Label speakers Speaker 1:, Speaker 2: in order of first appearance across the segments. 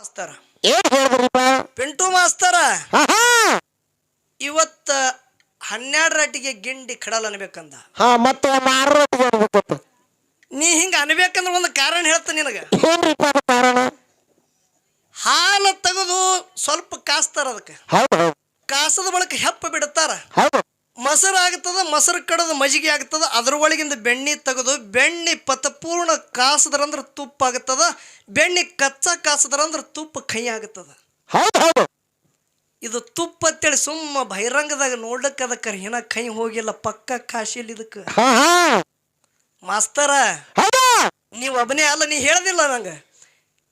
Speaker 1: ಮಾಸ್ತರ
Speaker 2: ಏನ್ ಹೇಳಿದ್ರಿಪ್ಪ?
Speaker 1: ಪಿಂಟು ಮಾಸ್ತರ
Speaker 2: ಆಹಾ
Speaker 1: ಇವತ್ತ 12 ರಟ್ಟಿಗೆ ಗಿಂಡಿ ಕಡಲ್ ಅನ್ಬೇಕಂದ.
Speaker 2: ಮತ್ತೆ ಮಾರೋಟಿಗೆ ಅನ್ಬೇಕಪ್ಪ.
Speaker 1: ನೀ ಹಿಂಗ ಅನ್ಬೇಕಂದ್ರ ಒಂದು ಕಾರಣ ಹೇಳ್ತಾನೆ ನಿನಗ.
Speaker 2: ಏನ್ರಿಪ್ಪ ಅದು ಕಾರಣ?
Speaker 1: ಹಾಲು ತೆಗೆದು ಸ್ವಲ್ಪ ಕಾಸ್ತಾರ, ಅದಕ್ಕೆ
Speaker 2: ಹೌದು ಹೌದು
Speaker 1: ಕಾಸದ ಬಳಕ ಹೆಪ್ಪ ಬಿಡ್ತಾರ.
Speaker 2: ಹೌದು
Speaker 1: ಮೊಸರು ಆಗ್ತದ, ಮೊಸರು ಕಡದ ಮಜ್ಜಿಗೆ ಆಗ್ತದ, ಅದ್ರ ಒಳಗಿಂದ ಬೆಣ್ಣೆ ತೆಗೆದು ಬೆಣ್ಣೆ ಪತಪೂರ್ಣ ಕಾಸದ್ರಂದ್ರ ತುಪ್ಪ ಆಗ್ತದ, ಬೆಣ್ಣೆ ಕಚ್ಚಾ ಕಾಸದ್ರಂದ್ರ ತುಪ್ಪ ಕೈ ಆಗ್ತದ.
Speaker 2: ಹೌದು ಹೌದು
Speaker 1: ಇದು ತುಪ್ಪ ಅಂತೇಳಿ ಸುಮ್ಮ ಬಹಿರಂಗದಾಗ ನೋಡ್ಲಕ್ಕ ಅದಕ್ಕ ಏನ ಕೈ ಹೋಗಿಲ್ಲ, ಪಕ್ಕ ಕಾಶಿಲ್ ಇದಕ್ಕೆ. ಮಾಸ್ತರ
Speaker 2: ಹೌದು
Speaker 1: ನೀವು ಒಬ್ಬನೇ ಅಲ್ಲ, ನೀ ಹೇಳ್ದಿಲ್ಲ ನಂಗೆ.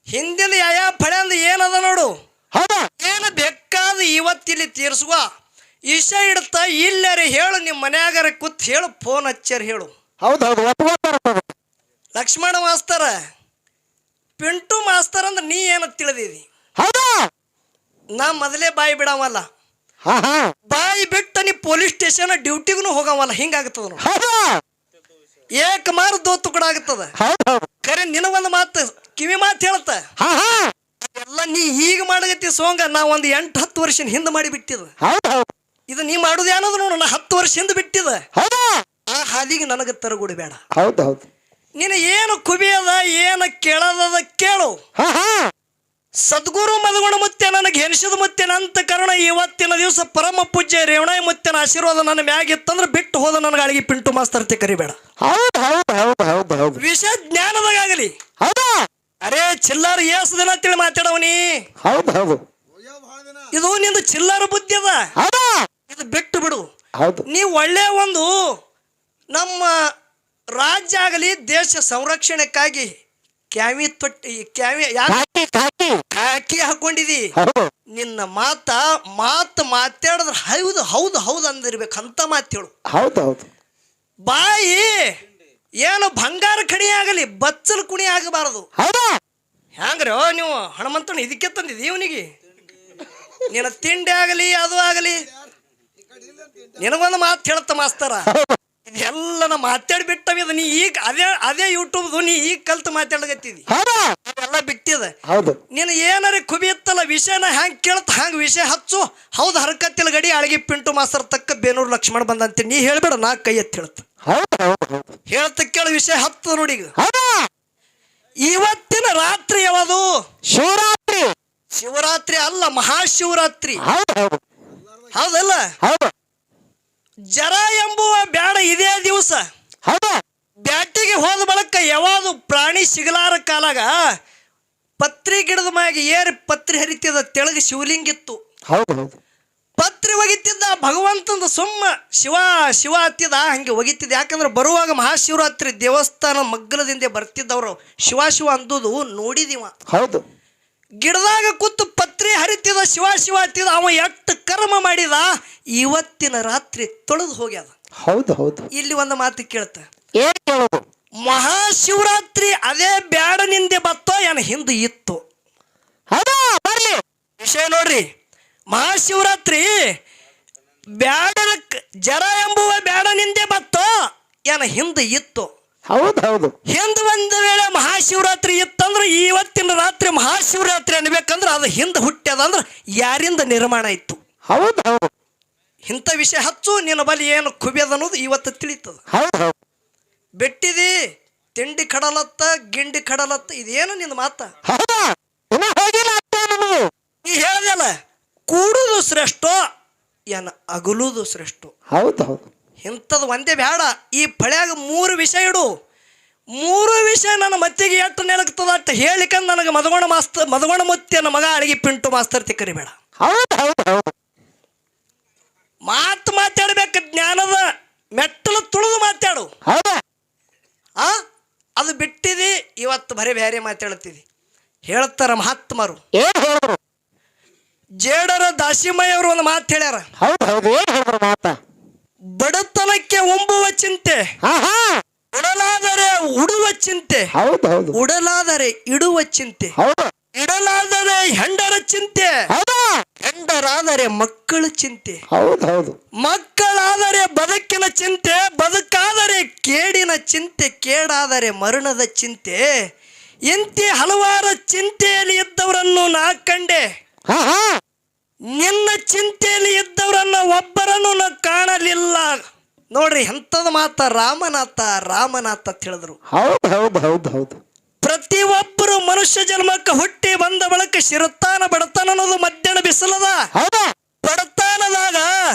Speaker 1: ಹಿಂದಿನ ಯಾವ ಫಳೆ ಅಂದ ಏನದ ನೋಡು,
Speaker 2: ಹೌದು
Speaker 1: ಏನು ಬೇಕಾದ ಇವತ್ತಿಲ್ಲಿ ತೀರ್ಸುವ ಇಶ ಇಡ್ತಾ ಇಲ್ಲರೆ ಹೇಳು, ನಿಮ್ಮ ಮನ್ಯಾಗಾರ ಕೂತ್ ಹೇಳು, ಫೋನ್ ಹಚ್ಚಾರ ಹೇಳು.
Speaker 2: ಹೌದು ಹೌದು ಒಪ್ಕೋತಾರ.
Speaker 1: ಲಕ್ಷ್ಮಣ ಮಾಸ್ತರ ಪಿಂಟು ಮಾಸ್ತರ್ ಅಂದ್ರೆ ನೀ ಏನ ತಿಳಿದಿದಿ?
Speaker 2: ಹೌದು
Speaker 1: ನಾ ಮೊದಲೇ ಬಾಯಿ ಬಿಡವಲ್ಲ, ಬಾಯಿ ಬಿಟ್ಟ ನೀ ಪೊಲೀಸ್ ಸ್ಟೇಷನ್ ಡ್ಯೂಟಿಗೂ ಹೋಗವಲ್ಲ, ಹಿಂಗಾಗ್ತದ ನೋಡಿ.
Speaker 2: ಹೌದು
Speaker 1: ಏಕ ಮಾರು ದೋತು ಕೂಡ ಆಗ್ತದ.
Speaker 2: ಹೌದು
Speaker 1: ಖರೆ ನಿನಗೊಂದು ಮಾತು ಕಿವಿ ಮಾತು ಹೇಳ್ತ, ಎಲ್ಲ ನೀ ಈಗ ಮಾಡಗತ್ತಿ ಸೋಂಗ ನಾ ಒಂದು 8-10 ವರ್ಷ ಹಿಂದೆ ಮಾಡಿ ಬಿಟ್ಟಿದ.
Speaker 2: ಹೌದು ಹೌದು
Speaker 1: ಇದು ನೀ ಮಾಡುದು ಏನದು ನೋಡು, ನಾ 10 ವರ್ಷ ಹಿಂದೆ ಬಿಟ್ಟಿದ.
Speaker 2: ಹೌದು
Speaker 1: ಆ ಹಾದಿಗೆ ನನಗೆ ತರಗುಡಿಬೇಡ.
Speaker 2: ಹೌದು ಹೌದು
Speaker 1: ನೀನು ಏನು ಕುಬಿಯದ ಏನು ಕೇಳದ ಕೇಳು. ಸದ್ಗುರು ಮದಗುಣ ಮುತ್ತೆ ನನಗೆ ಹೆನಿಸಿದ ಮುತ್ತೆನ ಅಂತ ಕಾರಣ ಇವತ್ತಿನ ದಿವಸ ಪರಮ ಪೂಜ್ಯ ರೇವಣಾಯಿ ಮುತ್ತೆನ ಆಶೀರ್ವಾದ ನನ್ನ ಮ್ಯಾಗಿತ್ತಂದ್ರೆ ಬಿಟ್ಟು ಹೋದ ನನಗೆ ಅಳಿಗೆ ಪಿಂಟು ಮಾಸ್ತರ್ತೆ ಕರಿಬೇಡ.
Speaker 2: ಹೌದು ಹೌದು ಹೌದು ಹೌದು ಹೌದು
Speaker 1: ವಿಷಯ ಜ್ಞಾನದಾಗಲಿ.
Speaker 2: ಹೌದು
Speaker 1: ಅರೇ ಚಿಲ್ಲಾರ ಏಸು ದಿನ ಅಂತೇಳಿ ಮಾತಾಡವನಿ.
Speaker 2: ಹೌದು ಹೌದು
Speaker 1: ಇದು ನಿಂದು ಚಿಲ್ಲಾರ ಬುದ್ಧಿ ಅದ,
Speaker 2: ಹೌದು
Speaker 1: ಇದು ಬಿಟ್ಟು ಬಿಡು.
Speaker 2: ಹೌದು
Speaker 1: ನೀ ಒಳ್ಳೆ ಒಂದು ನಮ್ಮ ರಾಜ್ಯ ಆಗಲಿ ದೇಶ ಸಂರಕ್ಷಣೆಕ್ಕಾಗಿ ಕ್ಯಾವಿ ತೊಟ್ಟಿ ಕ್ಯಾವಿ ಹಾಕಿ ಹಾಕೊಂಡಿದಿ. ನಿನ್ನ ಮಾತು ಮಾತಾಡಿದ್ರೆ ಹೌದು ಹೌದು ಹೌದು ಅಂದಿರ್ಬೇಕು, ಅಂತ ಮಾತೇಳು.
Speaker 2: ಹೌದು ಹೌದು
Speaker 1: ಬಾಯಿ ಏನು ಬಂಗಾರ ಕಣಿ ಆಗಲಿ ಬಚ್ಚಲು ಕುಣಿ ಆಗಬಾರದು. ಹ್ಯಾಂಗ್ರಿ ನೀವು ಹನುಮಂತನ ಇದಕ್ಕೆ ತಂದಿದಿ ಇವನಿಗೆ? ನಿನ್ನ ತಿಂಡಿ ಆಗಲಿ ಅದು ಆಗಲಿ ನಿನಗೊಂದು ಮಾತು ಹೇಳ್ತ ಮಾಸ್ತರ, ಇದೆಲ್ಲ ನಾ ಮಾತಾಡ್ಬಿಟ್ಟವ. ಇದು ನೀ ಈಗ ಅದೇ ಯೂಟ್ಯೂಬ್ ನೀ ಈಗ ಕಲ್ತು ಮಾತಾಡಕತ್ತಿದಿ, ಎಲ್ಲ ಬಿಟ್ಟಿದ. ನೀನು ಏನಾರ ಕುಬಿಯತ್ತಲ್ಲ ವಿಷಯನ ಹ್ಯಾಂಗ್ ಕೇಳತ್ ಹಂಗ ವಿಷಯ ಹಚ್ಚು. ಹೌದು ಹರಕತ್ತಿಲ್ಲ ಗಡಿ ಅಳಗಿ ಪಿಂಟು ಮಾಸ್ತರ್ ತಕ್ಕ ಬೇನೂರು ಲಕ್ಷ್ಮಣ ಬಂದಂತೆ ನೀ ಹೇಳ್ಬೇಡ, ನಾ ಕೈ ಎತ್ತಿ ಹೇಳ್ತ ಹೇಳ್ತ ಕೇಳ ವಿಷಯ ಹತ್ತದ ನೋಡಿ. ಈಗ ಇವತ್ತಿನ ರಾತ್ರಿ ಯಾವುದು?
Speaker 2: ಶಿವರಾತ್ರಿ.
Speaker 1: ಶಿವರಾತ್ರಿ ಅಲ್ಲ, ಮಹಾಶಿವರಾತ್ರಿ. ಹೌದಲ್ಲ? ಜರ ಎಂಬುವ ಬ್ಯಾಡ ಇದೇ ದಿವಸ. ಬ್ಯಾಟಿಗೆ ಹೋದ ಬಳಕ ಯಾವುದು ಪ್ರಾಣಿ ಸಿಗಲಾರ ಕಾಲಾಗ ಪತ್ರಿ ಗಿಡದ ಮ್ಯಾಗ ಏರಿ ಪತ್ರಿ ಹರಿತಿದ, ತೆಳಗ ಶಿವಲಿಂಗಿತ್ತು. ಪತ್ರಿ ಒಗಿತಿದ್ದ ಭಗವಂತಂದ ಸುಮ್ಮ ಶಿವ ಶಿವ ಹತ್ತಿದ ಹಂಗೆ ಒಗಿತಿದ್ದ. ಯಾಕಂದ್ರೆ ಬರುವಾಗ ಮಹಾಶಿವರಾತ್ರಿ ದೇವಸ್ಥಾನ ಮಗ್ಗಲದಿಂದ ಬರ್ತಿದ್ದವ್ರು ಶಿವ ಶಿವ ಅಂದುದು ನೋಡಿದಿವ.
Speaker 2: ಹೌದು
Speaker 1: ಗಿಡದಾಗ ಕೂತು ಪತ್ರಿ ಹರಿತಿದ ಶಿವ ಶಿವ ಹತ್ತಿದ. ಅವ ಎಷ್ಟು ಕರ್ಮ ಮಾಡಿದ ಇವತ್ತಿನ ರಾತ್ರಿ ತೊಳೆದು ಹೋಗ್ಯದ.
Speaker 2: ಹೌದು ಹೌದು
Speaker 1: ಇಲ್ಲಿ ಒಂದು ಮಾತು ಕೇಳ್ತ,
Speaker 2: ಏನ್ ಕೇಳೋದು?
Speaker 1: ಮಹಾಶಿವರಾತ್ರಿ ಅದೇ ಬ್ಯಾಡನಿಂದೆ ಬತ್ತೋ ಏನ ಹಿಂದೆ ಇತ್ತು?
Speaker 2: ಬರ್ಲಿ
Speaker 1: ವಿಷಯ ನೋಡ್ರಿ. ಮಹಾಶಿವರಾತ್ರಿ ಬ್ಯಾಡ ಜರ ಎಂಬುವ ಬ್ಯಾಡನಿಂದೆ ಬತ್ತೋ ಏನ ಹಿಂದೆ ಇತ್ತು?
Speaker 2: ಹೌದು ಹೌದು
Speaker 1: ಹಿಂದೆ ಒಂದು ವೇಳೆ ಮಹಾಶಿವರಾತ್ರಿ ಇತ್ತಂದ್ರೆ ಇವತ್ತಿನ ರಾತ್ರಿ ಮಹಾಶಿವರಾತ್ರಿ ಅನ್ಬೇಕಂದ್ರೆ ಅದು ಹಿಂದೆ ಹುಟ್ಟ್ಯದ ಅಂದ್ರೆ ಯಾರಿಂದ ನಿರ್ಮಾಣ ಇತ್ತು?
Speaker 2: ಹೌದು ಹೌದು
Speaker 1: ಇಂಥ ವಿಷಯ ಹಚ್ಚು. ನಿನ್ನ ಬಳಿ ಏನು ಕುಬಿಯದ ಅನ್ನೋದು ಇವತ್ತು ತಿಳಿತದ. ಬಿಟ್ಟಿದಿ ತಿಂಡಿ ಕಡಲತ್ತ ಗಿಂಡಿ ಕಡಲತ್ತ, ಇದೇನು ನಿನ್ನ ಮಾತ? ನೀ ಹೇಳ್ದಲ್ಲ ಕೂಡುದು ಶ್ರೇಷ್ಠ ಏನ ಅಗಲುದು ಶ್ರೇಷ್ಠ.
Speaker 2: ಹೌದು ಹೌದು
Speaker 1: ಇಂಥದ್ದು ಒಂದೇ ಬೇಡ. ಈ ಫಳ್ಯಾಗ 3 ವಿಷಯ ಇಡು. 3 ವಿಷಯ ನನ್ನ ಮತ್ತಿಗೆ ಎಷ್ಟು ನೆಲಗ್ತದ ಅಷ್ಟು ಹೇಳಿಕಂದು ನನಗೆ ಮದಗೋಣ ಮುತ್ತಿನ ಮಗ ಅಳಿಗೆ ಪಿಂಟು ಮಾಸ್ತರ್ತಿ ಕರಿಬೇಡ. ಮಾತು ಮಾತಾಡ್ಬೇಕು, ಜ್ಞಾನದ ಮೆಟ್ಟಲು ತುಳಿದು ಮಾತಾಡು. ಅದು ಬಿಟ್ಟಿದಿ ಇವತ್ತು ಬರೀ ಬೇರೆ ಮಾತಾಡ್ತಿದಿ. ಹೇಳ್ತಾರ ಮಹಾತ್ಮರು, ಜೇಡರ ದಾಸಿಮಯ್ಯ ಅವರು ಒಂದು ಮಾತು ಹೇಳ್ಯಾರ. ಬಡತನಕ್ಕೆ ಉಂಬುವ ಚಿಂತೆ, ಉಡಲಾದರೆ ಉಡುವ ಚಿಂತೆ, ಉಡಲಾದರೆ ಇಡುವ ಚಿಂತೆ, ಇಡಲಾದರೆ ಹೆಂಡರ ಚಿಂತೆ, ಹೆಂಡರಾದರೆ ಮಕ್ಕಳ ಚಿಂತೆ, ಮಕ್ಕಳಾದರೆ ಬದುಕಿನ ಚಿಂತೆ, ಬದುಕಾದರೆ ಕೇಡಿನ ಚಿಂತೆ, ಕೇಡಾದರೆ ಮರಣದ ಚಿಂತೆ. ಇಂತಿ ಹಲವಾರು ಚಿಂತೆಯಲ್ಲಿ ಇದ್ದವರನ್ನು ನಾ ಕಂಡೆ,
Speaker 2: ಹಾ ಹಾ
Speaker 1: ನಿನ್ನ ಚಿಂತೆಯಲ್ಲಿ ಇದ್ದವರನ್ನ ಒಬ್ಬರನ್ನು ನಾ ಕಾಣಲಿಲ್ಲ. ನೋಡ್ರಿ ಎಂಥದ ಮಾತ, ರಾಮನಾಥ ರಾಮನಾಥ ಅಂತ ಹೇಳಿದ್ರು.
Speaker 2: ಹೌದು ಹೌದು ಹೌದು ಹೌದು
Speaker 1: ಪ್ರತಿಯೊಬ್ಬರು ಮನುಷ್ಯ ಜನ್ಮಕ್ಕೆ ಹುಟ್ಟಿ ಬಂದ ಬಳಕ ಶಿರತಾನ ಬಡತನ ಅನ್ನೋದು ಮಧ್ಯಾಹ್ನ ಬಿಸಿಲದ.
Speaker 2: ಹೌದಾ
Speaker 1: ಬಡತನದಾಗ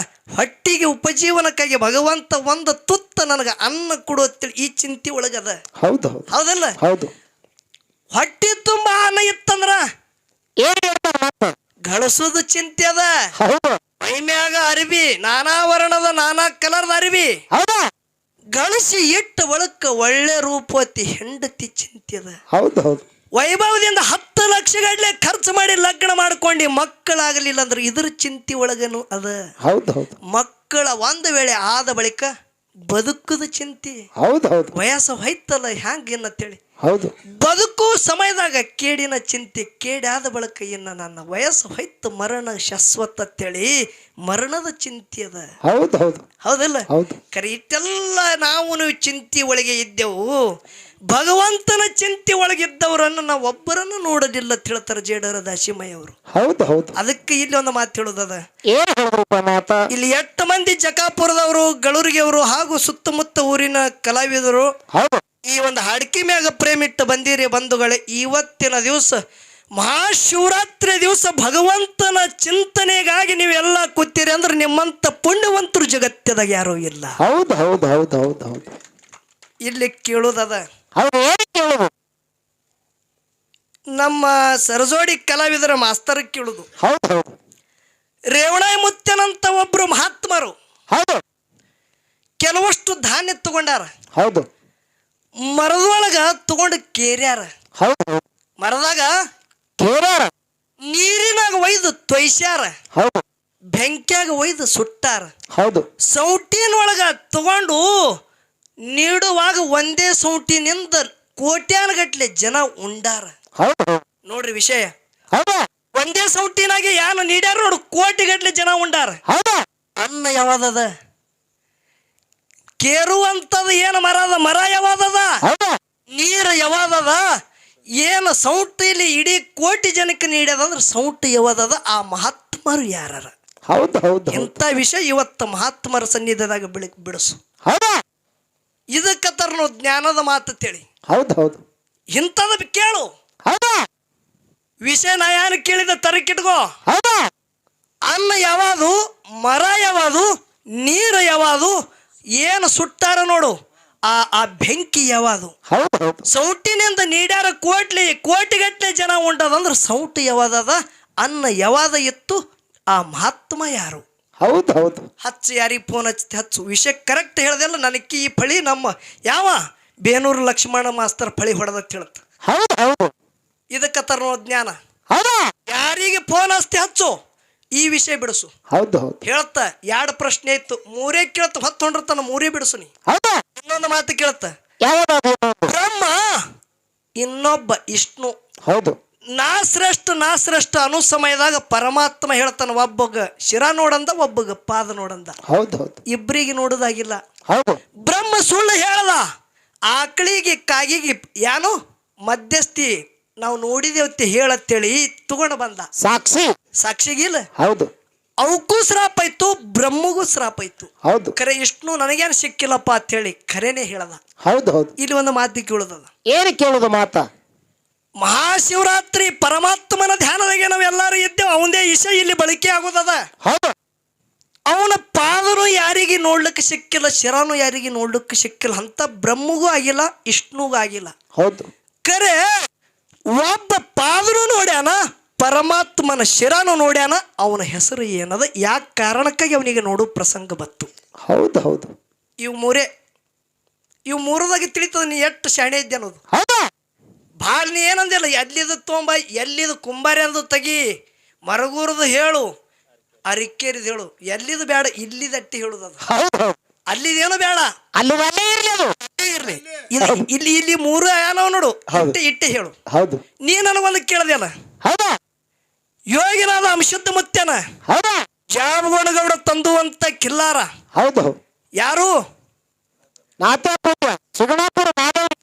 Speaker 1: ಹೊಟ್ಟಿಗೆ ಉಪಜೀವನಕ್ಕಾಗಿ ಭಗವಂತ ಒಂದು ತುತ್ತ ನನಗೆ ಅನ್ನ ಕೊಡುತ್ತೇಳಿ ಈ ಚಿಂತೆ ಒಳಗದ.
Speaker 2: ಹೌದು ಹೌದು
Speaker 1: ಹೌದಲ್ಲ?
Speaker 2: ಹೌದು
Speaker 1: ಹೊಟ್ಟಿ ತುಂಬಾ ಅನ್ನ ಇತ್ತಂದ್ರ
Speaker 2: ಏನ್ ಹೇಳ್ತಾರ ಮತ್ತೆ?
Speaker 1: ಗಳಿಸೋದು ಚಿಂತೆ ಅದ.
Speaker 2: ಹೌದು
Speaker 1: ಮೈಮ್ಯಾಗ ಅರಿವಿ ನಾನಾ ವರ್ಣದ ನಾನಾ ಕಲರ್ದ ಅರಿವಿ
Speaker 2: ಹೌದಾ
Speaker 1: ಗಳಿಸಿ ಇಟ್ಟ ಒಳಕ್ಕ ಒಳ್ಳೆ ರೂಪವತಿ ಹೆಂಡತಿ ಚಿಂತೆ ಅದ.
Speaker 2: ಹೌದು ಹೌದು
Speaker 1: ವೈಭವದಿಂದ 10 ಲಕ್ಷ ಗಡ್ಲೆ ಖರ್ಚು ಮಾಡಿ ಲಗ್ನ ಮಾಡ್ಕೊಂಡು ಮಕ್ಕಳಾಗಲಿಲ್ಲ ಅಂದ್ರೆ ಇದ್ರ ಚಿಂತೆ ಒಳಗನು ಅದ.
Speaker 2: ಹೌದು ಹೌದು
Speaker 1: ಮಕ್ಕಳ ಒಂದು ವೇಳೆ ಆದ ಬಳಿಕ ಬದುಕದ ಚಿಂತೆ.
Speaker 2: ಹೌದು ಹೌದು
Speaker 1: ವಯಸ್ಸು ಹೊಯ್ತಲ್ಲ ಹ್ಯಾಂಗ ಏನಂತೇಳಿ
Speaker 2: ಹೌದು
Speaker 1: ಬದುಕು ಸಮಯದಾಗ ಕೇಡಿನ ಚಿಂತೆ, ಕೇಡಾದ ಬಳಕ ಇನ್ನ ನನ್ನ ವಯಸ್ಸು ಹೊಯ್ತು ಮರಣ ಶಾಶ್ವತ ಅಂತೇಳಿ ಮರಣದ ಚಿಂತೆ ಅದ.
Speaker 2: ಹೌದು ಹೌದು
Speaker 1: ಹೌದಲ್ಲ?
Speaker 2: ಹೌದು
Speaker 1: ಕರೆ ಇಟ್ಟೆಲ್ಲ ನಾವು ಚಿಂತೆ ಒಳಗೆ ಇದ್ದೆವು. ಭಗವಂತನ ಚಿಂತೆ ಒಳಗಿದ್ದವರನ್ನು ನಾವು ಒಬ್ಬರನ್ನು ನೋಡೋದಿಲ್ಲ ಅಂತ ಹೇಳ್ತಾರೆ ಜೇಡರ ದಾಸಿಮಯ್ಯವರು.
Speaker 2: ಹೌದು ಹೌದು
Speaker 1: ಅದಕ್ಕೆ ಇಲ್ಲಿ ಒಂದು ಮಾತು ಹೇಳುದದ.
Speaker 2: ಏನ್ ಹೇಳ್ರಪ್ಪ ಮಾತ?
Speaker 1: ಇಲ್ಲಿ 8 ಮಂದಿ ಜಕಾಪುರದವರು, ಗಳೂರಿಗೆವರು ಹಾಗೂ ಸುತ್ತಮುತ್ತ ಊರಿನ ಕಲಾವಿದರು
Speaker 2: ಹೌದು
Speaker 1: ಈ ಒಂದು ಹಾಡ್ಕಿ ಮ್ಯಾಗ ಪ್ರೇಮಿಟ್ಟು ಬಂದಿರಿ ಬಂಧುಗಳೇ. ಇವತ್ತಿನ ದಿವಸ ಮಹಾಶಿವರಾತ್ರಿ ದಿವಸ ಭಗವಂತನ ಚಿಂತನೆಗಾಗಿ ನೀವೆಲ್ಲ ಕೂತೀರಿ ಅಂದ್ರೆ ನಿಮ್ಮಂತ ಪುಣ್ಯವಂತರು ಜಗತ್ತದಾಗ ಯಾರೂ ಇಲ್ಲ.
Speaker 2: ಹೌದು ಹೌದು ಹೌದು ಹೌದು ಹೌದು
Speaker 1: ಇಲ್ಲಿ ಕೇಳುದದ.
Speaker 2: ಹೌದು ಏನ್ ಕೇಳುದು?
Speaker 1: ನಮ್ಮ ಸರಜೋಡಿ ಕಲಾವಿದರ ಮಾಸ್ತರ್ ಕೇಳುದು.
Speaker 2: ಹೌದು ಹೌದು
Speaker 1: ರೇವಣಾಯಿ ಮುತ್ತನಂತ ಒಬ್ರು ಮಹಾತ್ಮರು
Speaker 2: ಹೌದು
Speaker 1: ಕೆಲವಷ್ಟು ಧಾನ್ಯ ತಗೊಂಡಾರ.
Speaker 2: ಹೌದು
Speaker 1: ಮರದೊಳಗ ತಗೊಂಡು ಕೇರ್ಯಾರ.
Speaker 2: ಹೌದು ಹೌದು
Speaker 1: ಮರದಾಗ
Speaker 2: ಕೇಳ್ಯಾರ.
Speaker 1: ನೀರಿನಾಗ ಒಯ್ದು ತೊಯ್ಸ್ಯಾರ.
Speaker 2: ಹೌದು
Speaker 1: ಬೆಂಕ್ಯಾಗ ಒಯ್ದು ಸುಟ್ಟಾರ.
Speaker 2: ಹೌದು
Speaker 1: ಸೌಟಿನೊಳಗ ತಗೊಂಡು ನೀಡುವಾಗ ಒಂದೇ ಸೌಟಿನಿಂದ ಕೋಟ್ಯಾನಗಟ್ಲೆ ಜನ ಉಂಡಾರ.
Speaker 2: ಹೌದು ಹೌದು
Speaker 1: ನೋಡ್ರಿ ವಿಷಯ.
Speaker 2: ಹೌದಾ
Speaker 1: ಒಂದೇ ಸೌಟಿನಾಗೆ ಯಾನು ನೀಡ್ಯಾರ ನೋಡು, ಕೋಟಿಗಟ್ಲೆ ಜನ ಉಂಡಾರ.
Speaker 2: ಹೌದಾ
Speaker 1: ಅನ್ನ ಯಾವಾದದ? ಕೇರುವಂತದ ಏನು ಮರ ಅದ? ಮರ ಯಾವಾದದ?
Speaker 2: ಹೌದಾ
Speaker 1: ನೀರು ಯಾವಾದದ? ಏನು ಸೌಟಿಲಿ ಇಡೀ ಕೋಟಿ ಜನಕ್ಕೆ ನೀಡ್ಯದಂದ್ರೆ ಸೌಟು ಯಾವಾದದ? ಆ ಮಹಾತ್ಮರು ಯಾರ?
Speaker 2: ಹೌದು ಹೌದು
Speaker 1: ಇಂಥ ವಿಷಯ ಇವತ್ತು ಮಹಾತ್ಮರ ಸನ್ನಿಧಿದಾಗ ಬಿಡಿಸು.
Speaker 2: ಹೌದಾ
Speaker 1: ಇದಕ್ಕೆ ತರ್ನು ಜ್ಞಾನದ ಮಾತು ತಿಳಿ.
Speaker 2: ಹೌದು ಹೌದು
Speaker 1: ಇಂಥದ ಕೇಳು.
Speaker 2: ಹೌದಾ
Speaker 1: ವಿಷಯ ನಾ ಯಾರು ಕೇಳಿದ ತರಕಿಟ್ಕೋ.
Speaker 2: ಹೌದಾ
Speaker 1: ಅನ್ನ ಯಾವುದು? ಮರ ಯಾವುದು? ನೀರು ಯಾವುದು? ಏನು ಸುಟ್ಟಾರ ನೋಡು ಆ ಬೆಂಕಿ ಯಾವುದು?
Speaker 2: ಹೌದು ಹೌದು
Speaker 1: ಸೌಟಿನಿಂದ ನೀಡ್ಯಾರ ಕೋಟಿಗಟ್ಟಲೆ ಜನ ಉಂಟದಂದ್ರೆ ಸೌಟು ಯಾವಾದದ? ಅನ್ನ ಯಾವಾದ ಇತ್ತು? ಆ ಮಹಾತ್ಮ ಯಾರು?
Speaker 2: ಹೌದು ಹೌದು
Speaker 1: ಹಚ್ಚು, ಯಾರಿಗೆ ಫೋನ್ ಹಚ್ಚಿ ಹಚ್ಚು. ವಿಷಯ ಕರೆಕ್ಟ್ ಹೇಳ್ದೆಲ್ಲ. ನನಗೆ ಈ ಫಳಿ ನಮ್ಮ ಯಾವ ಬೇನೂರು ಲಕ್ಷ್ಮಣ ಮಾಸ್ತರ್ ಫಳಿ ಹೊಡೆದತ್ ಹೇಳುತ್ತ.
Speaker 2: ಹೌದು ಹೌದು
Speaker 1: ಇದಕ್ಕೆ ತರೋ ಜ್ಞಾನ.
Speaker 2: ಹೌದಾ
Speaker 1: ಯಾರಿಗೆ ಫೋನ್ ಹಚ್ತಿ ಹಚ್ಚು, ಈ ವಿಷಯ ಬಿಡಿಸು.
Speaker 2: ಹೌದು ಹೌದು
Speaker 1: ಹೇಳ್ತ 2 ಪ್ರಶ್ನೆ ಇತ್ತು, 3 ಕೇಳ್ತ ಹೊತ್ತು ಹೊಂಡಿರ್ತಾನ, 3 ಬಿಡಿಸು ನೀ.
Speaker 2: ಹೌದಾ
Speaker 1: ಇನ್ನೊಂದು ಮಾತು ಕೇಳ್ತ.
Speaker 2: ಯಾವ್ದು?
Speaker 1: ಬ್ರಹ್ಮ, ಇನ್ನೊಬ್ಬ ವಿಷ್ಣು.
Speaker 2: ಹೌದು
Speaker 1: ನಾ ಶ್ರೇಷ್ಠ ಅನ್ನೋ ಸಮಯದಾಗ ಪರಮಾತ್ಮ ಹೇಳ್ತಾನ, ಒಬ್ಬಗ ಶಿರ ನೋಡಂದ, ಒಬ್ಬಗ ಪಾದ ನೋಡಂದ.
Speaker 2: ಹೌದು ಹೌದು
Speaker 1: ಇಬ್ಬರಿಗೆ ನೋಡುದಾಗಿಲ್ಲ.
Speaker 2: ಹೌದು
Speaker 1: ಬ್ರಹ್ಮ ಸುಳ್ಳು ಹೇಳದ. ಆಕಳಿಗೆ ಕಾಗಿಗೆ ಯಾನು ಮಧ್ಯಸ್ಥಿ ನಾವು ನೋಡಿದೇವತ್ತೆ ಹೇಳತ್ತೇಳಿ ತಗೊಂಡು ಬಂದ. ಸಾಕ್ಷಿಗಿಲ್ಲ.
Speaker 2: ಹೌದು
Speaker 1: ಅವಕ್ಕೂ ಶ್ರಾಪ ಇತ್ತು, ಬ್ರಹ್ಮಗೂ ಶ್ರಾಪ ಇತ್ತು.
Speaker 2: ಹೌದು
Speaker 1: ಖರೆ ವಿಷ್ಣು ನನಗೇನು ಸಿಕ್ಕಿಲ್ಲಪ್ಪ ಅಂತೇಳಿ ಖರೇನೆ ಹೇಳದ.
Speaker 2: ಹೌದು ಹೌದು
Speaker 1: ಇಲ್ಲಿ ಒಂದು ಮಾತಿ ಕೇಳುದದ.
Speaker 2: ಏನು ಕೇಳುದು ಮಾತ?
Speaker 1: ಮಹಾಶಿವರಾತ್ರಿ ಪರಮಾತ್ಮನ ಧ್ಯಾನದಾಗೆ ನಾವು ಎಲ್ಲರೂ ಇದ್ದೇವೆ. ಅವನದೇ ವಿಷಯ ಇಲ್ಲಿ ಬಳಕೆ ಆಗೋದದ.
Speaker 2: ಹೌದು
Speaker 1: ಅವನ ಪಾದನು ಯಾರಿಗೆ ನೋಡ್ಲಿಕ್ಕೆ ಸಿಕ್ಕಿಲ್ಲ, ಶಿರಾನು ಯಾರಿಗೆ ನೋಡ್ಲಿಕ್ಕೆ ಸಿಕ್ಕಿಲ್ಲ. ಅಂತ ಬ್ರಹ್ಮಗೂ ಆಗಿಲ್ಲ, ವಿಷ್ಣುಗೂ ಆಗಿಲ್ಲ.
Speaker 2: ಹೌದು
Speaker 1: ಕರೆ ಒಬ್ಬ ಪಾದನು ನೋಡ್ಯಾನ, ಪರಮಾತ್ಮನ ಶಿರಾನು ನೋಡ್ಯಾನ. ಅವನ ಹೆಸರು ಏನದ? ಯಾಕೆ ಕಾರಣಕ್ಕಾಗಿ ಅವನಿಗೆ ನೋಡು ಪ್ರಸಂಗ ಬತ್ತು.
Speaker 2: ಹೌದು ಹೌದು
Speaker 1: ಇವು ಮೂರದಾಗ ತಿಳಿತದ ನೀ ಎಷ್ಟು ಶಾಣೆ ಇದ್ದೆ ಅನ್ನೋದು.
Speaker 2: ಹೌದಾ
Speaker 1: ಭಾಳ ನೀ ಏನಂದಿಲ್ಲ, ಎಲ್ಲಿದು ತೊಂಬ, ಎಲ್ಲಿದು ಕುಂಬಾರಿ ಅಂದು ತೆಗಿ, ಮರಗೂರದು ಹೇಳು, ಅರಿಕೇರಿದು ಹೇಳು. ಎಲ್ಲಿದು ಬೇಡ, ಇಲ್ಲಿದಟ್ಟಿ ಹೇಳುದದು.
Speaker 2: ಹೌದು
Speaker 1: ಅಲ್ಲಿದೇನು ಬೇಡ,
Speaker 2: ಅಲ್ಲಿ ಇರ್ಲಿ, ಅದು
Speaker 1: ಇರ್ಲಿ. ಇಲ್ಲಿ 3 ಏನೋ ನೋಡು, ಇಟ್ಟೆ ಹೇಳು.
Speaker 2: ಹೌದು
Speaker 1: ನೀ ನನಗೊಂದು ಕೇಳ್ದಲ್ಲ.
Speaker 2: ಹೌದಾ
Speaker 1: ಯೋಗಿನಾದ ಅಂಶುದ್ಧ ಮುತ್ಯನ
Speaker 2: ಹೌದಾ
Speaker 1: ಜಾಮಗೋಣಗೌಡ ತಂದುವಂತ ಕಿಲ್ಲಾರ
Speaker 2: ಹೌದು
Speaker 1: ಯಾರು?
Speaker 2: ನಾಥಪುರ ಸುಗಣಾಪುರ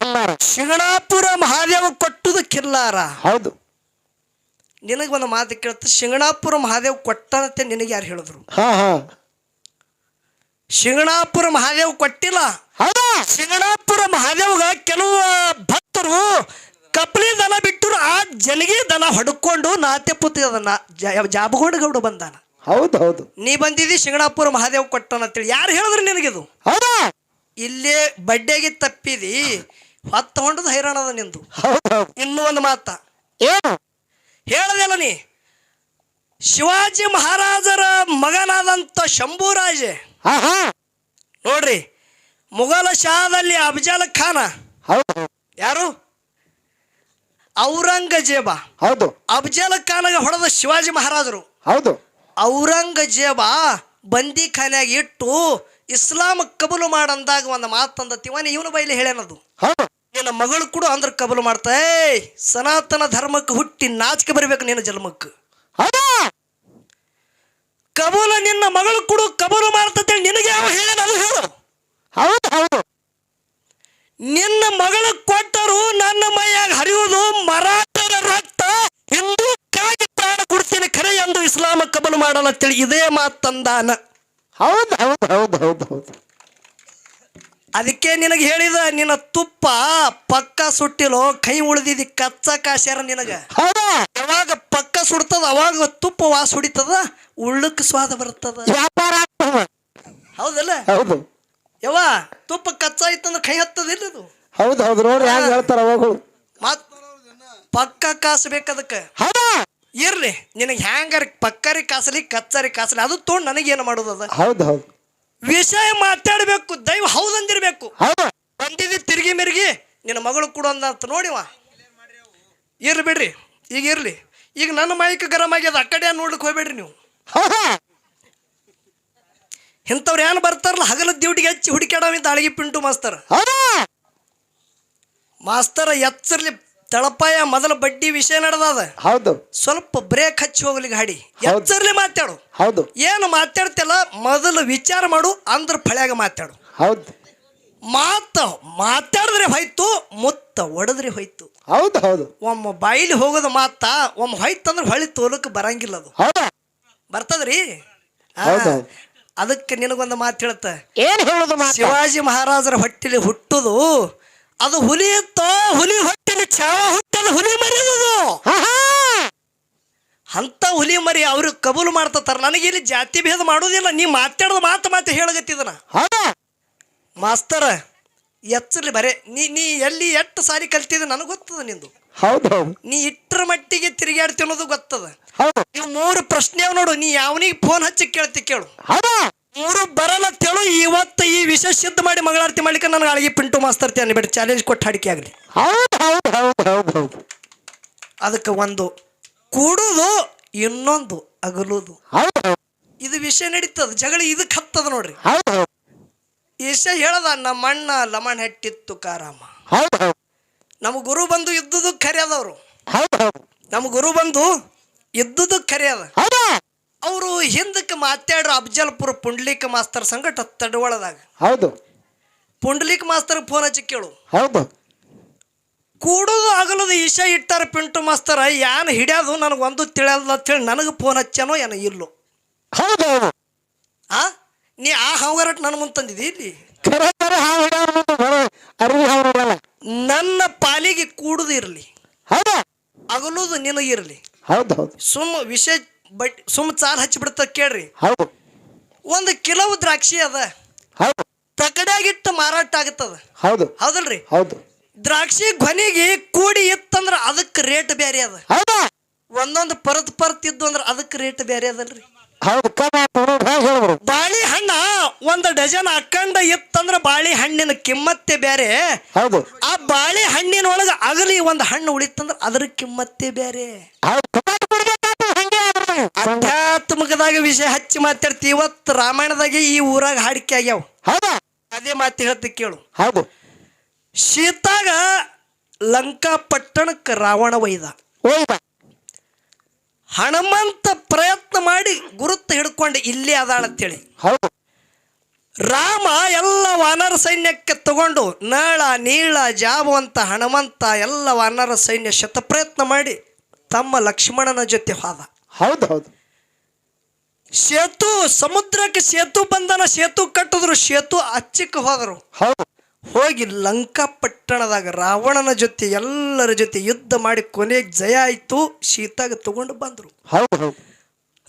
Speaker 2: ಕಿಲ್ಲಾರ.
Speaker 1: ಶಿಂಗಣಾಪುರ ಮಹಾದೇವ ಕೊಟ್ಟುದು ಕಿಲ್ಲಾರ.
Speaker 2: ಹೌದು.
Speaker 1: ನಿನಗೆ ಒಂದು ಮಾತು ಕೇಳ್ತ, ಶಿಂಗಣಾಪುರ ಮಹಾದೇವ್ ಕೊಟ್ಟನಂತೆ ನಿನಗೆ ಯಾರು ಹೇಳಿದ್ರು?
Speaker 2: ಹಾ ಹಾ.
Speaker 1: ಶಿಂಗಣಾಪುರ ಮಹಾದೇವ್ ಕೊಟ್ಟಿಲ್ಲ.
Speaker 2: ಹೌದಾ?
Speaker 1: ಶಿಂಗಣಾಪುರ ಮಹಾದೇವ್ಗ ಕೆಲವು ಭಕ್ತರು ಕಪ್ಲಿ ದನ ಬಿಟ್ಟರು, ಆ ಜಲಗಿ ದನ ಹೊಡ್ಕೊಂಡು ನಾತೆ ಪುತ್ತಿ ಅದನ್ನ ಜಾಬಗೊಂಡ ಗೌಡ ಬಂದಾನ.
Speaker 2: ಹೌದು ಹೌದು.
Speaker 1: ನೀ ಬಂದಿದ್ದಿ ಶಿಂಗಣಾಪುರ ಮಹಾದೇವ್ ಕೊಟ್ಟನಂತೇಳಿ ಯಾರು ಹೇಳಿದ್ರು ನಿನಗಿದು?
Speaker 2: ಹೌದಾ?
Speaker 1: ಇಲ್ಲೇ ಬಡ್ಡೆಗೆ ತಪ್ಪಿದಿ, ಹೊತ್ತ ಹೊಂಡದ ಹೈರಾಣದ ನಿಂದು.
Speaker 2: ಹೌದು.
Speaker 1: ಇನ್ನೂ ಒಂದು ಮಾತ
Speaker 2: ಏನು
Speaker 1: ಹೇಳದಲ್ಲ ನೀ, ಶಿವಾಜಿ ಮಹಾರಾಜರ ಮಗನಾದಂತ ಶಂಭೂರಾಜೆ
Speaker 2: ಹಾ ಹಾ.
Speaker 1: ನೋಡ್ರಿ, ಮುಘಲ ಶಾದಲ್ಲಿ ಅಫಜಲ್ ಖಾನ,
Speaker 2: ಹೌದು.
Speaker 1: ಯಾರು? ಔರಂಗಜೇಬ.
Speaker 2: ಹೌದು.
Speaker 1: ಅಫಜಲ್ ಖಾನಗ ಹೊಡೆದ ಶಿವಾಜಿ ಮಹಾರಾಜರು.
Speaker 2: ಹೌದು.
Speaker 1: ಔರಂಗಜೇಬ ಬಂದಿ ಖಾನ್ಯಾಗ ಇಟ್ಟು ಇಸ್ಲಾಂ ಕಬೂಲು ಮಾಡಂದಾಗ ಒಂದು ಮಾತಂದತಿವನಿ ಇವನ ಬೈಲಿ ಹೇಳೇನದು.
Speaker 2: ಹೌದು.
Speaker 1: ನಿನ್ನ ಮಗಳು ಕೂಡ ಅಂದ್ರೆ ಕಬೂಲು ಮಾಡ್ತಾ, ಸನಾತನ ಧರ್ಮಕ್ಕೆ ಹುಟ್ಟಿ ನಾಚಿಕೆ ಬರಬೇಕು ನಿನ್ನ ಜನ್ಮಕ್ಕೆ.
Speaker 2: ಹೌದಾ?
Speaker 1: ಕಬೂಲ ನಿನ್ನ ಮಗಳು ಕೂಡ ಕಬೂಲು ಮಾಡ್ತೇಳಿ ನಿನಗೆ ಯಾವ ಹೇಳೇನ ಅದು ಹೇಳು.
Speaker 2: ಹೌದು ಹೌದು.
Speaker 1: ನಿನ್ನ ಮಗಳು ಕೊಟ್ಟರು ನನ್ನ ಮೈಯಾಗ ಹರಿಯುವುದು ಮರಾಠರ ರಕ್ತ, ಹಿಂದೂಕ್ಕಾಗಿ ಪ್ರಾಣ ಕೊಡ್ತೀನಿ ಖರೆ ಎಂದು ಇಸ್ಲಾಮ ಕಬೂಲು ಮಾಡಲ್ಲ ಅಂತೇಳಿ ಇದೇ ಮಾತಂದಾನ.
Speaker 2: ಹೌದು ಹೌದು ಹೌದು ಹೌದು ಹೌದು.
Speaker 1: ಅದಕ್ಕೆ ನಿನಗೆ ಹೇಳಿದ, ನಿನ್ನ ತುಪ್ಪ ಪಕ್ಕ ಸುಟ್ಟಿಲೋ, ಕೈ ಉಳಿದಿದ್ದಿ ಕಚ್ಚ ಕಾಶ್ಯಾರ ನಿನಗ.
Speaker 2: ಹೌದಾ?
Speaker 1: ಯಾವಾಗ ಪಕ್ಕ ಸುಡ್ತದ ಅವಾಗ ತುಪ್ಪ ವಾಸ ಹೊಡಿತದ, ಉಳ್ಳಕ್ಕೆ ಸ್ವಾದ ಬರ್ತದ.
Speaker 2: ವ್ಯಾಪಾರ ಆಗ್ತದ.
Speaker 1: ಹೌದಲ್ಲ?
Speaker 2: ಹೌದು.
Speaker 1: ಯವ್ವ ತುಪ್ಪ ಕಚ್ಚ ಇತ್ತಂದ್ರೆ ಕೈ ಹತ್ತದಿಲ್ಲ ಇದು.
Speaker 2: ಹೌದು ಹೌದು. ನೋಡ್ರಿ ಹೆಂಗ್ ಹೇಳ್ತಾರ ಅವಾಗಳು.
Speaker 1: ಮತ್ ಪಕ್ಕ ಕಾಸು ಬೇಕದಕ್ಕೆ.
Speaker 2: ಹೌದಾ?
Speaker 1: ಇರ್ಲಿ, ನಿನಗೆ ಹ್ಯಾಂಗಾರ ಪಕ್ಕರಿ ಕಾಸಲಿ ಕಚ್ಚರಿ ಕಾಸಲಿ ಅದು ತೊಗೊಂಡು ನನಗೇನು ಮಾಡೋದು? ಅದ
Speaker 2: ಹೌದು ಹೌದು.
Speaker 1: ವಿಷಯ ಮಾತಾಡಬೇಕು, ದೈವ ಹೌದಂದಿರ್ಬೇಕು.
Speaker 2: ಹೌದು.
Speaker 1: ಬಂದಿದ್ದಿ ತಿರುಗಿ ಮಿರ್ಗಿ ನಿನ್ನ ಮಗಳು ಕೊಡು ಅಂದಂತ ನೋಡಿವ. ಇರ್ಲಿ ಬಿಡ್ರಿ, ಈಗ ಇರ್ಲಿ. ಈಗ ನನ್ನ ಮೈಕ್ ಗರಂ ಆಗ್ಯದ, ಆ ಕಡೆ ನೋಡ್ಲಿಕ್ಕೆ ಹೋಗ್ಬೇಡ್ರಿ ನೀವು.
Speaker 2: ಹೌದಾ?
Speaker 1: ಇಂಥವ್ರು ಏನು ಬರ್ತಾರಲ್ಲ ಹಗಲ ಡ್ಯೂಟಿಗೆ ಹಚ್ಚಿ ಹುಡುಕ್ಯಾಡವಿಂದ ಅಳಗಿ ಪಿಂಟು ಮಾಸ್ತರ್.
Speaker 2: ಹೌದಾ?
Speaker 1: ಮಾಸ್ತರ ಎಚ್ಚರ್ಲಿ, ತಳಪಾಯ ಮೊದಲ ಬಡ್ಡಿ ವಿಷಯ ನಡೆದದ.
Speaker 2: ಹೌದು.
Speaker 1: ಸ್ವಲ್ಪ ಬ್ರೇಕ್ ಹಚ್ಚಿ ಹೋಗ್ಲಿ ಗಾಡಿ, ಎಚ್ಚರ್ಲಿ ಮಾತಾಡು.
Speaker 2: ಹೌದು.
Speaker 1: ಏನು ಮಾತಾಡ್ತಿಲ್ಲ ಮೊದಲು ವಿಚಾರ ಮಾಡು, ಅಂದ್ರ ಫಳ್ಯಾಗ ಮಾತಾಡು.
Speaker 2: ಹೌದು.
Speaker 1: ಮಾತಾಡಿದ್ರೆ ಹೋಯ್ತು, ಮುತ್ತ ಒಡದ್ರೆ ಹೋಯ್ತು.
Speaker 2: ಹೌದು ಹೌದು.
Speaker 1: ಒಮ್ಮ ಬಾಯಿಲಿ ಹೋಗೋದು ಮಾತ, ಒಮ್ಮ ಹೋಯ್ತಂದ್ರೆ ಹೊಳಿ ತೋಲಕ್ಕೆ ಬರಂಗಿಲ್ಲ. ಅದು
Speaker 2: ಹೌದಾ?
Speaker 1: ಬರ್ತದ್ರಿ.
Speaker 2: ಹೌದು.
Speaker 1: ಅದಕ್ಕೆ ನಿನಗೊಂದು ಮಾತು ಹೇಳ್ತ,
Speaker 2: ಏನ್ ಹೇಳುದು?
Speaker 1: ಶಿವಾಜಿ ಮಹಾರಾಜರ ಹೊಟ್ಟಿಲಿ ಹುಟ್ಟುದು ಅದು ಹುಲಿ ಇತ್ತೋ, ಹುಲಿ ಹೊಟ್ಟಿಲಿ ಚಾವ ಹುಟ್ಟದ ಹುಲಿ ಮರಿದು. ಅಂತ ಹುಲಿ ಮರಿ ಅವ್ರು ಕಬೂಲು ಮಾಡ್ತಾರ. ನನಗೆ ಇಲ್ಲಿ ಜಾತಿ ಭೇದ ಮಾಡೋದಿಲ್ಲ. ನೀ ಮಾತಾಡೋದು ಮಾತು ಹೇಳಗತ್ತಿದನ.
Speaker 2: ಹೌದಾ?
Speaker 1: ಮಾಸ್ತರ ಎಚ್ಚರ್ಲಿ ಬರೇ ನೀ ಎಲ್ಲಿ ಎಷ್ಟು ಸಾರಿ ಕಲ್ತಿದ ನನಗೆ ಗೊತ್ತದ ನಿಂದು.
Speaker 2: ಹೌದು.
Speaker 1: ನೀ ಇಟ್ಟರ ಮಟ್ಟಿಗೆ ತಿರುಗಾಡ್ತಿ ಅನ್ನೋದು ಗೊತ್ತದ.
Speaker 2: ಹೌದು.
Speaker 1: ನೀವು 3 ಪ್ರಶ್ನೆ ನೋಡು, ನೀ ಯಾವನಿಗೆ ಫೋನ್ ಹಚ್ಚಿ ಕೇಳ್ತಿ ಕೇಳು.
Speaker 2: ಹೌದಾ?
Speaker 1: 3 ಬರಲ್ಲ ತೇಳು. ಇವತ್ತು ಈ ವಿಷಯ ಸಿದ್ಧ ಮಾಡಿ ಮಂಗಳಾರತಿ ಮಾಡ್ಲಿಕ್ಕೆ ನನಗೆ ಅಳಗಿ ಪಿಂಟು ಮಾಸ್ತರ್ತಿ ಅನ್ಬೇಡಿ, ಚಾಲೆಂಜ್ ಕೊಟ್ಟು ಹಾಡಿಕೆ ಆಗಲಿ.
Speaker 2: ಹೌದು ಹೌದು ಹೌದು ಹೌದು ಹೌದು.
Speaker 1: ಅದಕ್ಕೆ ಒಂದು ಕೂಡುದು, ಇನ್ನೊಂದು ಅಗಲುದು.
Speaker 2: ಹೌದು.
Speaker 1: ಇದು ವಿಷಯ ನಡೀತದ, ಜಗಳ ಇದಕ್ಕೆ ಹತ್ತದ ನೋಡ್ರಿ.
Speaker 2: ಹೌದು.
Speaker 1: ವಿಷಯ ಹೇಳದ, ನಮ್ಮ ಅಣ್ಣ ಲಮಣ್ ಹೆಟ್ಟಿತ್ತು ಕಾರಾಮ.
Speaker 2: ಹೌದು.
Speaker 1: ನಮ್ಮ ಗುರು ಬಂದು ಇದ್ದುದು ಖರೆ ಅದವ್ರು.
Speaker 2: ಹೌದು.
Speaker 1: ನಮ್ಮ ಗುರು ಬಂದು ಇದ್ದುದು ಖರೆ ಅದ.
Speaker 2: ಹೌದಾ?
Speaker 1: ಅವರು ಹಿಂದಕ್ಕೆ ಮಾತಾಡ್ರು ಅಫಜಲ್ಪುರ ಪುಂಡ್ಲಿಕ್ ಮಾಸ್ತರ್ ಸಂಗಟ ತಡವಳದಾಗ.
Speaker 2: ಹೌದು.
Speaker 1: ಪುಂಡ್ಲಿಕ್ ಮಾಸ್ತರ್ ಫೋನ್ ಹಚ್ಚಿ ಕೇಳು.
Speaker 2: ಹೌದು.
Speaker 1: ಕೂಡುದು ಆಗಲದು ಈಶ ಇಟ್ಟಾರ ಪಿಂಟು ಮಾಸ್ತರ, ಯಾನ್ ಹಿಡ್ಯಾದು ನನಗೆ ಒಂದು ತಿಳಿಯಲ್ಲ ಅಂತೇಳಿ ನನಗೆ ಫೋನ್ ಹಚ್ಚಾನೋ ಏನೋ ಇಲ್ಲೋ.
Speaker 2: ಹೌದು.
Speaker 1: ಆ ನೀ ಆ ಹಾವರಟ್ ನನ್ನ ಮುಂದೆ ತಂದಿದ್ದಿ ಇಲ್ಲಿ. ನನ್ನ ಪಾಲಿಗೆ ಕೂಡುದು ಇರಲಿ,
Speaker 2: ಹೌದಾ?
Speaker 1: ಅಗಲುದು ನಿನಗಿರಲಿ.
Speaker 2: ಹೌದು ಹೌದು.
Speaker 1: ವಿಷಯ ಸುಮ್ ಚಾಲ್ ಹಚ್ಚಿಬಿಡ್ತ ಕೇಳ್ರಿ.
Speaker 2: ಹೌದು.
Speaker 1: 1 ಕಿಲೋ ದ್ರಾಕ್ಷಿ ಅದ,
Speaker 2: ಹೌದು.
Speaker 1: ತಕಡ್ಯಾಗಿಟ್ಟು ಮಾರಾಟ ಆಗತ್ತದ.
Speaker 2: ಹೌದು.
Speaker 1: ಹೌದಲ್ರಿ?
Speaker 2: ಹೌದು.
Speaker 1: ದ್ರಾಕ್ಷಿ ಕೊನೆಗೆ ಕೂಡಿ ಇತ್ತಂದ್ರ ಅದಕ್ಕೆ ರೇಟ್ ಬೇರೆ ಅದ.
Speaker 2: ಹೌದಾ?
Speaker 1: ಒಂದೊಂದು ಪರತ್ ಇದ್ದು ಅಂದ್ರೆ ಅದಕ್ಕೆ ರೇಟ್ ಬೇರೆ ಅದಲ್ರಿ.
Speaker 2: ಹೌದು.
Speaker 1: ಬಾಳಿ ಹಣ್ಣ 1 ಡಜನ್ ಅಕ್ಕಂಡ ಇತ್ತಂದ್ರ ಬಾಳಿ ಹಣ್ಣಿನ ಕಿಮ್ಮತ್ತೆ ಬೇರೆ.
Speaker 2: ಹೌದು.
Speaker 1: ಆ ಬಾಳಿ ಹಣ್ಣಿನೊಳಗ ಅಗಲಿ 1 ಹಣ್ಣು ಉಳಿತಂದ್ರ ಅದ್ರ ಕಿಮ್ಮತ್ತೆ ಬೇರೆ. ಅಧ್ಯಾತ್ಮಕದಾಗ ವಿಷಯ ಹಚ್ಚಿ ಮಾತಾಡ್ತಿ. ಇವತ್ತು ರಾಮಾಯಣದಾಗೆ ಈ ಊರಾಗ ಹಾಡಿಕೆ ಆಗ್ಯಾವ.
Speaker 2: ಹೌದಾ?
Speaker 1: ಅದೇ ಮಾತು ಹೇಳ್ತಿ ಕೇಳು.
Speaker 2: ಹೌದು.
Speaker 1: ಸೀತಾಗ ಲಂಕಾ ಪಟ್ಟಣಕ್ಕೆ ರಾವಣ ಒಯ್ದ. ಹನುಮಂತ ಪ್ರಯತ್ನ ಮಾಡಿ ಗುರುತು ಹಿಡ್ಕೊಂಡು ಇಲ್ಲೇ ಅದಾಳ ಅಂತೇಳಿ.
Speaker 2: ಹೌದು.
Speaker 1: ರಾಮ ಎಲ್ಲ ವಾನರ ಸೈನ್ಯಕ್ಕೆ ತಗೊಂಡು ನಳ ನೀಳ ಜಾಬವಂತ ಹನುಮಂತ ಎಲ್ಲ ವಾನರ ಸೈನ್ಯ ಶತಪ್ರಯತ್ನ ಮಾಡಿ ತಮ್ಮ ಲಕ್ಷ್ಮಣನ ಜೊತೆ ಹೋದ.
Speaker 2: ಹೌದು ಹೌದು
Speaker 1: ಸೇತು ಸಮುದ್ರಕ್ಕೆ ಸೇತು ಬಂಧನ ಸೇತು ಕಟ್ಟಿದ್ರು, ಸೇತು ಅಚ್ಚಕ್ಕೆ ಹೋದರು.
Speaker 2: ಹೌದು
Speaker 1: ಹೋಗಿ ಲಂಕಾ ಪಟ್ಟಣದಾಗ ರಾವಣನ ಜೊತೆ ಎಲ್ಲರ ಜೊತೆ ಯುದ್ಧ ಮಾಡಿ ಕೊನೆಗೆ ಜಯ ಆಯ್ತು. ಸೀತಾಗ ತಗೊಂಡು ಬಂದ್ರು.
Speaker 2: ಹೌದು ಹೌದು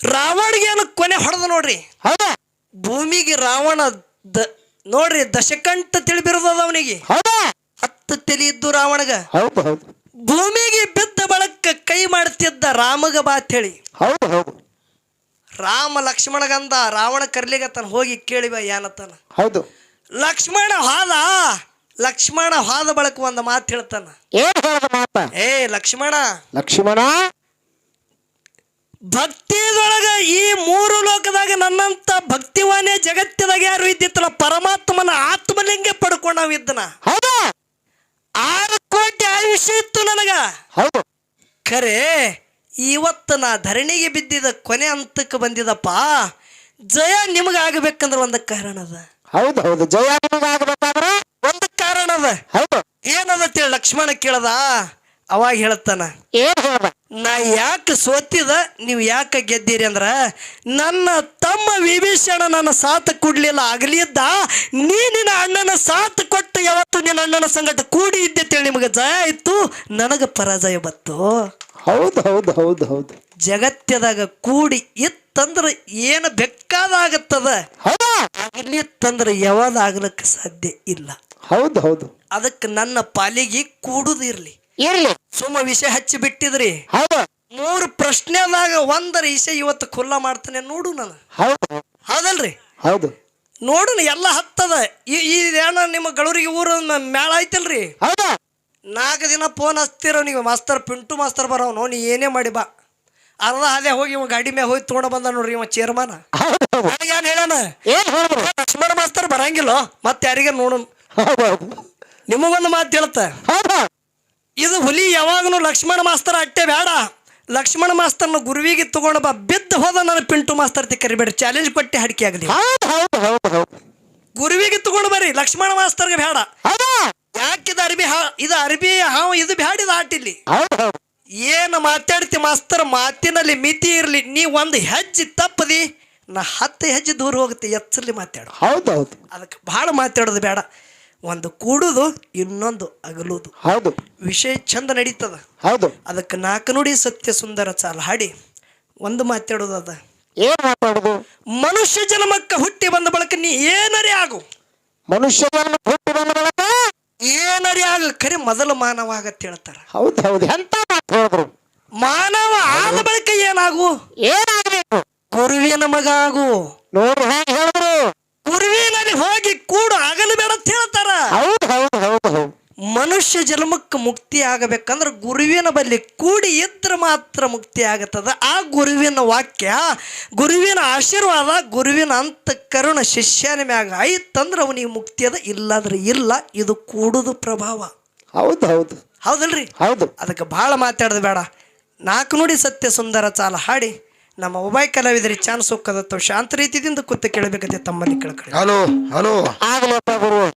Speaker 1: ರಾವಣಿಗೆ ಏನು ಕೊನೆ ಹೊಡೆದ ನೋಡ್ರಿ.
Speaker 2: ಹೌದಾ
Speaker 1: ಭೂಮಿಗೆ ರಾವಣ ನೋಡ್ರಿ ದಶಕಂಠ ತಿಳಿಬಿರೋದ ಅವನಿಗೆ.
Speaker 2: ಹೌದಾ
Speaker 1: 10 ತಲೆ ಇದ್ದು ರಾವಣಗ.
Speaker 2: ಹೌದು ಹೌದು
Speaker 1: ಭೂಮಿಗೆ ಬಿದ್ದ ಬಳಕ ಕೈ ಮಾಡ್ತಿದ್ದ ರಾಮಗ ಬಾತ್ ಹೇಳಿ.
Speaker 2: ಹೌದು ಹೌದು
Speaker 1: ರಾಮ ಲಕ್ಷ್ಮಣಗಂದ ರಾವಣ ಕರ್ಲಿಗತ್ತಾನ. ಹೋಗಿ ಕೇಳಿವ ಏನತ್ತಾನ.
Speaker 2: ಹೌದು
Speaker 1: ಲಕ್ಷ್ಮಣ ಹಾದ ಬಳಕ ಒಂದು ಮಾತು ಹೇಳ್ತಾನ.
Speaker 2: ಏನ್ ಹೇಳದ ಮಾತ?
Speaker 1: ಏ ಲಕ್ಷ್ಮಣ,
Speaker 2: ಲಕ್ಷ್ಮಣ
Speaker 1: ಭಕ್ತಿದೊಳಗ ಈ 3 ಲೋಕದಾಗ ನನ್ನಂತ ಭಕ್ತಿವಾನೇ ಜಗತ್ತಿದಾಗ ಯಾರು ಇದ್ದಿತ್ತಲ್ಲ, ಪರಮಾತ್ಮನ ಆತ್ಮಲಿಂಗ ಪಡ್ಕೊಂಡವ ಇದ್ದನ.
Speaker 2: ಹೌದಾ
Speaker 1: 6 ಕೋಟಿ ಆಯುಷ್ಯ ಇತ್ತು ನನಗ.
Speaker 2: ಹೌದು
Speaker 1: ಖರೆ ಇವತ್ತು ನಾ ಧರಣಿಗೆ ಬಿದ್ದಿದ ಕೊನೆ ಹಂತಕ್ಕೆ ಬಂದಿದಪ್ಪ. ಜಯ ನಿಮಗಾಗಬೇಕಂದ್ರೆ ಒಂದು ಕಾರಣ ಅದ.
Speaker 2: ಹೌದು ಹೌದು ಜಯ ಆಗಬೇಕಾದ್ರ
Speaker 1: ಒಂದು ಕಾರಣ ಅದ.
Speaker 2: ಹೌದು
Speaker 1: ಏನದ ತಿಳಿ ಲಕ್ಷ್ಮಣ ಕೇಳದ. ಅವಾಗ ಹೇಳ್ತಾನ,
Speaker 2: ಏನ್ ಹೇಳದ?
Speaker 1: ನಾ ಯಾಕೆ ಸೋತಿದ ನೀವು ಯಾಕೆ ಗೆದ್ದೀರಿ ಅಂದ್ರ, ನನ್ನ ತಮ್ಮ ವಿಭೀಷಣ ನನ್ನ ಸಾಥ ಕೊಡ್ಲಿಲ್ಲ. ಆಗಲಿದ್ದ ನಿನ್ನ ಅಣ್ಣನ ಸಾಥ ಕೊಟ್ಟು ಯಾವತ್ತು ನಿನ್ನ ಅಣ್ಣನ ಸಂಗಟ ಕೂಡಿ ಇದ್ದೆ ನಿಮಗೆ ಜಯ ಆಯ್ತು, ನನಗೆ ಪರಾಜಯ ಬತ್ತು.
Speaker 2: ಹೌದು ಹೌದು ಹೌದು ಹೌದು
Speaker 1: ಜಗತ್ತದಾಗ ಕೂಡಿ ಇತ್ತಂದ್ರ ಏನು ಬೇಕಾದಾಗತ್ತದ.
Speaker 2: ಹೌದಾ
Speaker 1: ಆಗ್ಲಿತ್ತಂದ್ರ ಯಾವ್ದಾಗ್ಲಿಕ್ಕೆ ಸಾಧ್ಯ ಇಲ್ಲ.
Speaker 2: ಹೌದು ಹೌದು
Speaker 1: ಅದಕ್ಕೆ ನನ್ನ ಪಾಲಿಗೆ ಕೂಡುದಿರ್ಲಿ.
Speaker 2: ಇರ್ಲಿ
Speaker 1: ಸುಮ್ಮ ವಿಷಯ ಹಚ್ಚಿ ಬಿಟ್ಟಿದ್ರಿ.
Speaker 2: ಹೌದು
Speaker 1: 3 ಪ್ರಶ್ನೆದಾಗ ಒಂದರ ವಿಷಯ ಇವತ್ತು ಖುಲ್ಲಾ ಮಾಡ್ತಾನೆ ನೋಡು ನಾನು.
Speaker 2: ಹೌದು
Speaker 1: ಹೌದಲ್ರಿ?
Speaker 2: ಹೌದು
Speaker 1: ನೋಡು ಎಲ್ಲ ಹತ್ತದ. ಏನೋ ನಿಮ್ಮ ಗಳೂರಿಗೆ ಊರ ಮೇಳ ಐತಲ್ರಿ,
Speaker 2: ಹೌದಾ
Speaker 1: 4 ದಿನ ಫೋನ್ ಹಚ್ತಿರೋ ನೀವು. ಮಾಸ್ತರ್ ಪಿಂಟು ಮಾಸ್ತರ್ ಬರೋನು, ನೀ ಏನೇ ಮಾಡಿ ಬಾ. ಅರ್ಧ ಅದೇ ಹೋಗಿ ಇವ ಗಾಡಿ ಮ್ಯಾಗ ಹೋಗಿ ತೊಗೊಂಡು ಬಂದ ನೋಡ್ರಿ ಇವ ಚೇರ್ಮನ್. ಏನ್ ಹೇಳೋಣ, ಲಕ್ಷ್ಮಣ ಮಾಸ್ತರ್ ಬರಂಗಿಲ್ಲ ಮತ್ತೆ ಯಾರಿಗೆ ನೋಡು. ನಿಮಗೊಂದು ಮಾತು ಹೇಳ್ತ, ಇದು ಹುಲಿ ಯಾವಾಗನು ಲಕ್ಷ್ಮಣ ಮಾಸ್ತರ್ ಅಟ್ಟೆ ಬೇಡ. ಲಕ್ಷ್ಮಣ ಮಾಸ್ತರ್ನ ಗುರುವಿಗೆ ತಗೊಂಡು ಬಾ. ಬಿದ್ದು ಹೋದ ನನ್ನ ಪಿಂಟು ಮಾಸ್ತರ್ ಕರಿಬೇಡ್ರಿ, ಚಾಲೆಂಜ್ ಕೊಟ್ಟೆ ಹಡಿಕೆ ಆಗಲಿ. ಗುರುವಿಗೆ ತಗೊಂಡು ಬರ್ರಿ, ಲಕ್ಷ್ಮಣ ಮಾಸ್ತರ್ಗೆ ಬೇಡ. ಯಾಕಿದ ಅರ್ಬಿ ಇದು ಅರ್ಬಿ ಹಾವು ಇದು ಬ್ಯಾಡ, ಇದು ಆಟಿಲ್ಲಿ. ಏನು ಮಾತಾಡ್ತಿ ಮಾಸ್ತರ್, ಮಾತಿನಲ್ಲಿ ಮಿತಿ ಇರಲಿ. ನೀ 1 ಹೆಜ್ಜೆ ತಪ್ಪದಿ, ನಾ 10 ಹೆಜ್ಜೆ ದೂರ ಹೋಗುತ್ತೆ. ಎಚ್ಚರ್ಲಿ ಮಾತಾಡು.
Speaker 2: ಹೌದು ಹೌದು
Speaker 1: ಅದಕ್ಕೆ ಭಾಳ ಮಾತಾಡೋದು ಬೇಡ. ಒಂದು ಕೂಡುದು, ಇನ್ನೊಂದು ಅಗಲುದು.
Speaker 2: ಹೌದು
Speaker 1: ವಿಷಯ ಚಂದ ನಡೀತದ.
Speaker 2: ಹೌದು
Speaker 1: ಅದಕ್ಕೆ 4 ನುಡಿ ಸತ್ಯ ಸುಂದರ ಚಾಲ ಹಾಡಿ ಒಂದು ಮಾತಾಡೋದು ಅದ.
Speaker 2: ಏನ್ ಮಾತಾಡುದು?
Speaker 1: ಮನುಷ್ಯ ಜನ್ಮಕ್ಕೆ ಹುಟ್ಟಿ ಬಂದ ಬಳಕ ನೀ ಏನರೇ ಆಗು.
Speaker 2: ಮನುಷ್ಯ ಹುಟ್ಟಿ ಬಂದ ಬಳಕ
Speaker 1: ಏನರೇ ಆಗ, ಖರೆ ಮೊದಲು ಮಾನವ ಆಗತ್ತೆ ಹೇಳ್ತಾರ.
Speaker 2: ಹೌದು ಹೌದು ಎಂತ ಮಾತು ಹೇಳಿದ್ರು.
Speaker 1: ಮಾನವ ಆದ ಬಳಿಕ ಏನಾಗು?
Speaker 2: ಏನಾಗಬೇಕು?
Speaker 1: ಗುರುವಿನ ಮಗ ಆಗು.
Speaker 2: ನೋಡ್ರಿ ಹೇಗೆ ಹೇಳಿದ್ರು.
Speaker 1: ಗುರುವಿನಲ್ಲಿ ಹೋಗಿ ಕೂಡು, ಆಗಲು ಬೇಡ ಅಂತ ಹೇಳ್ತಾರ.
Speaker 2: ಹೌದು ಹೌದು ಹೌದು ಹೌದು
Speaker 1: ಮನುಷ್ಯ ಜನ್ಮಕ್ಕೆ ಮುಕ್ತಿ ಆಗಬೇಕಂದ್ರೆ ಗುರುವಿನ ಬಳಿ ಕೂಡಿ ಇದ್ರೆ ಮಾತ್ರ ಮುಕ್ತಿ ಆಗತ್ತದ. ಆ ಗುರುವಿನ ವಾಕ್ಯ, ಗುರುವಿನ ಆಶೀರ್ವಾದ, ಗುರುವಿನ ಅಂತಃಕರಣ ಶಿಷ್ಯನ ಮ್ಯಾಗ ಆಯ್ತಂದ್ರೆ ಅವನಿಗೆ ಮುಕ್ತಿ ಅದ. ಇಲ್ಲಾದ್ರೆ ಇಲ್ಲ. ಇದು ಕೂಡುದು ಪ್ರಭಾವ.
Speaker 2: ಹೌದು ಹೌದು
Speaker 1: ಹೌದಲ್ರಿ?
Speaker 2: ಹೌದು
Speaker 1: ಅದಕ್ಕೆ ಭಾಳ ಮಾತಾಡೋದು ಬೇಡ. 4 ನುಡಿ ಸತ್ಯ ಸುಂದರ ಚಾಲ ಹಾಡಿ ನಮ್ಮ ಒಬ್ಬ ಕಲಾವಿದರಿಗೆ ಚಾನ್ಸ್ ಹೋಗ್ಕದತ್ತು. ಶಾಂತ ರೀತಿಯಿಂದ ಕೂತು ಕೇಳಬೇಕಂತೆ ತಮ್ಮಲ್ಲಿ ಕೇಳ್ಕೊಳ್ಳಿ.
Speaker 2: ಹಲೋ ಹಲೋ ಆಗಲಪ್ಪ ಗುರು.